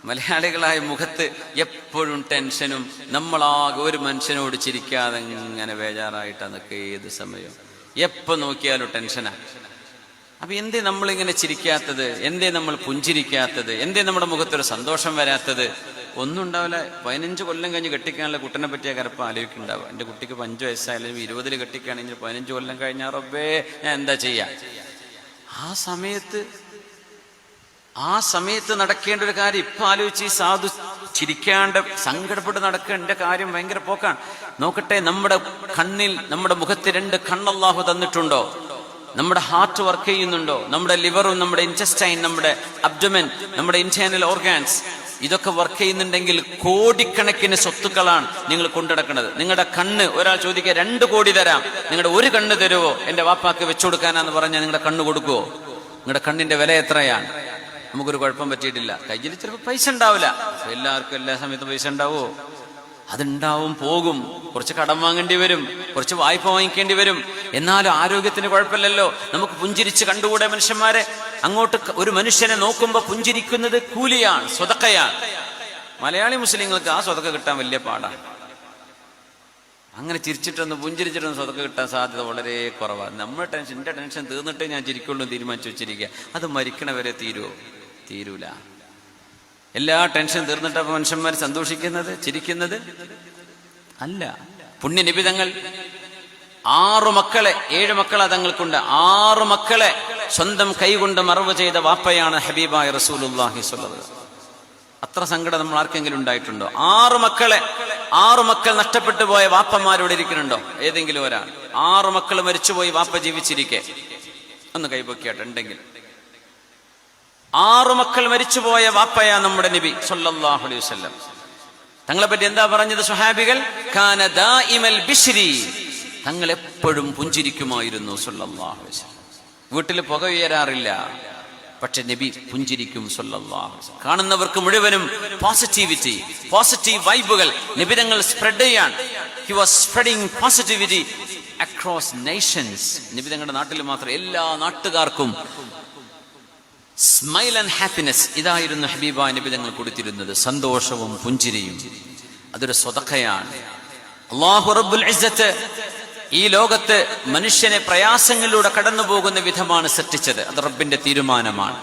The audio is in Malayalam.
മലയാളികളായ മുഖത്ത് എപ്പോഴും ടെൻഷനും, നമ്മളാകെ ഒരു മനുഷ്യനോട് ചിരിക്കാതെ ഇങ്ങനെ ബേജാറായിട്ടാണ് നിൽക്കുക. ഏത് സമയവും എപ്പോ നോക്കിയാലും ടെൻഷനാ. അപ്പൊ എന്തേ നമ്മളിങ്ങനെ ചിരിക്കാത്തത്? എന്തേ നമ്മൾ പുഞ്ചിരിക്കാത്തത്? എന്തേ നമ്മുടെ മുഖത്തൊരു സന്തോഷം വരാത്തത്? ഒന്നും ഉണ്ടാവില്ല. 15 കൊല്ലം കഴിഞ്ഞ് കെട്ടിക്കാനുള്ള കുട്ടനെ പറ്റിയ കരപ്പം ആലോചിക്കുന്നുണ്ടാവുക. എൻ്റെ കുട്ടിക്ക് 5 വയസ്സായാലും 20 കെട്ടിക്കുകയാണെങ്കിൽ 15 കൊല്ലം കഴിഞ്ഞാൽ റബ്ബേ ഞാൻ എന്താ ചെയ്യാ? ആ സമയത്ത് നടക്കേണ്ട ഒരു കാര്യം ഇപ്പൊ ആലോചിച്ച് ഈ സാധു ചിരിക്കാണ്ട് സങ്കടപ്പെട്ട് നടക്കേണ്ട കാര്യം ഭയങ്കര പോക്കാണ്. നോക്കട്ടെ, നമ്മുടെ കണ്ണിൽ, നമ്മുടെ മുഖത്ത് 2 കണ്ണല്ലാഹു തന്നിട്ടുണ്ടോ? നമ്മുടെ ഹാർട്ട് വർക്ക് ചെയ്യുന്നുണ്ടോ? നമ്മുടെ ലിവറും നമ്മുടെ ഇൻറ്റസ്റ്റൈൻ, നമ്മുടെ അബ്ഡോമൻ, നമ്മുടെ ഇന്റേണൽ ഓർഗാൻസ് ഇതൊക്കെ വർക്ക് ചെയ്യുന്നുണ്ടെങ്കിൽ കോടിക്കണക്കിന് സ്വത്തുക്കളാണ് നിങ്ങൾ കൊണ്ടുനടക്കുന്നത്. നിങ്ങളുടെ കണ്ണ്, ഒരാൾ ചോദിക്കുക 2 കോടി തരാം, നിങ്ങളുടെ 1 കണ്ണ് തരുവോ? എന്റെ വാപ്പാക്ക് വെച്ചു കൊടുക്കാനാന്ന് പറഞ്ഞാൽ നിങ്ങളുടെ കണ്ണ് കൊടുക്കുവോ? നിങ്ങളുടെ കണ്ണിന്റെ വില എത്രയാണ്? നമുക്കൊരു കുഴപ്പം പറ്റിയിട്ടില്ല. കയ്യിൽ ചിലപ്പോൾ പൈസ ഉണ്ടാവില്ല. എല്ലാവർക്കും എല്ലാ സമയത്തും പൈസ ഉണ്ടാവോ? അതുണ്ടാവും, പോകും. കുറച്ച് കടം വാങ്ങേണ്ടി വരും, കുറച്ച് വായ്പ വാങ്ങിക്കേണ്ടി വരും. എന്നാലും ആരോഗ്യത്തിന് കുഴപ്പമില്ലല്ലോ. നമുക്ക് പുഞ്ചിരിച്ച് കണ്ടുകൂടെ മനുഷ്യന്മാരെ? അങ്ങോട്ട് ഒരു മനുഷ്യനെ നോക്കുമ്പോ പുഞ്ചിരിക്കുന്നത് കൂലിയാണ്, സ്വതക്കയാണ്. മലയാളി മുസ്ലിങ്ങൾക്ക് ആ സ്വതക്ക കിട്ടാൻ വലിയ പാടാണ്. അങ്ങനെ ചിരിച്ചിട്ടൊന്ന് പുഞ്ചിരിച്ചിട്ടൊന്ന് സ്വതക്ക കിട്ടാൻ സാധ്യത വളരെ കുറവാണ്. നമ്മുടെ ടെൻഷൻ, എന്റെ ടെൻഷൻ തീർന്നിട്ടേ ഞാൻ ചിരിക്കുള്ളൂ തീരുമാനിച്ചു വെച്ചിരിക്കുക. അത് മരിക്കണവരെ തീരൂല. എല്ലാ ടെൻഷൻ തീർന്നിട്ടപ്പോ മനുഷ്യന്മാർ സന്തോഷിക്കുന്നത്, ചിരിക്കുന്നത് അല്ല. പുണ്യ നിബിതങ്ങൾ 6 മക്കളെ, 7 മക്കളാ തങ്ങൾക്കുണ്ട്. 6 മക്കളെ സ്വന്തം കൈകൊണ്ട് മറവ് ചെയ്ത വാപ്പയാണ് ഹബീബായ റസൂലുള്ളാഹി സ്വല്ലല്ലാഹു അലൈഹി വസല്ലം. അത്ര സങ്കടം നമ്മൾ ആർക്കെങ്കിലും ഉണ്ടായിട്ടുണ്ടോ? 6 മക്കൾ നഷ്ടപ്പെട്ടു പോയ വാപ്പമാരോട് ഇരിക്കുന്നുണ്ടോ ഏതെങ്കിലും ഒരാൾ? 6 മക്കൾ മരിച്ചുപോയി, വാപ്പ ജീവിച്ചിരിക്കെ ഒന്ന് കൈപൊക്കിയാട്ട് ഉണ്ടെങ്കിൽ. 6 മക്കൾ മരിച്ചുപോയ വാപ്പയാ നമ്മുടെ നബി സല്ലല്ലാഹു അലൈഹി വസല്ലം. തങ്ങളെ പറ്റി എന്താ പറഞ്ഞത് സ്വഹാബികൾ? കാന ദായിമൽ ബിശ്രി, തങ്ങൾ എപ്പോഴും പുഞ്ചിരിക്കുമായിരുന്നു സല്ലല്ലാഹു അലൈഹി വസല്ലം. വീട്ടിൽ പുക ഉയരാറില്ല, പക്ഷെ നബി പുഞ്ചിരിക്കും സല്ലല്ലാഹു അലൈഹി വസല്ലം. കാണുന്നവർക്ക് മുഴുവനും പോസിറ്റിവിറ്റി, പോസിറ്റീവ് വൈബുകൾ നബി തങ്ങൾ സ്പ്രെഡ് ചെയ്യാൻ. He was spreading positivity across Nations. നബി തങ്ങളുടെ നാട്ടിൽ മാത്രം എല്ലാ നാട്ടുകാർക്കും സ്മൈൽ ആൻഡ് ഹാപ്പിനെസ്, ഇതായിരുന്നു ഹബീബ നബി തങ്ങൾ കൊടുത്തിരുന്നത്. സന്തോഷവും പുഞ്ചിരിയും അതൊരു സ്വതക്കയാണ്. അല്ലാഹു റബ്ബുൽ ഇസ്സത്ത് ഈ ലോകത്ത് മനുഷ്യനെ പ്രയാസങ്ങളിലൂടെ കടന്നു പോകുന്ന വിധമാണ് സൃഷ്ടിച്ചത്. അത് റബ്ബിന്റെ തീരുമാനമാണ്.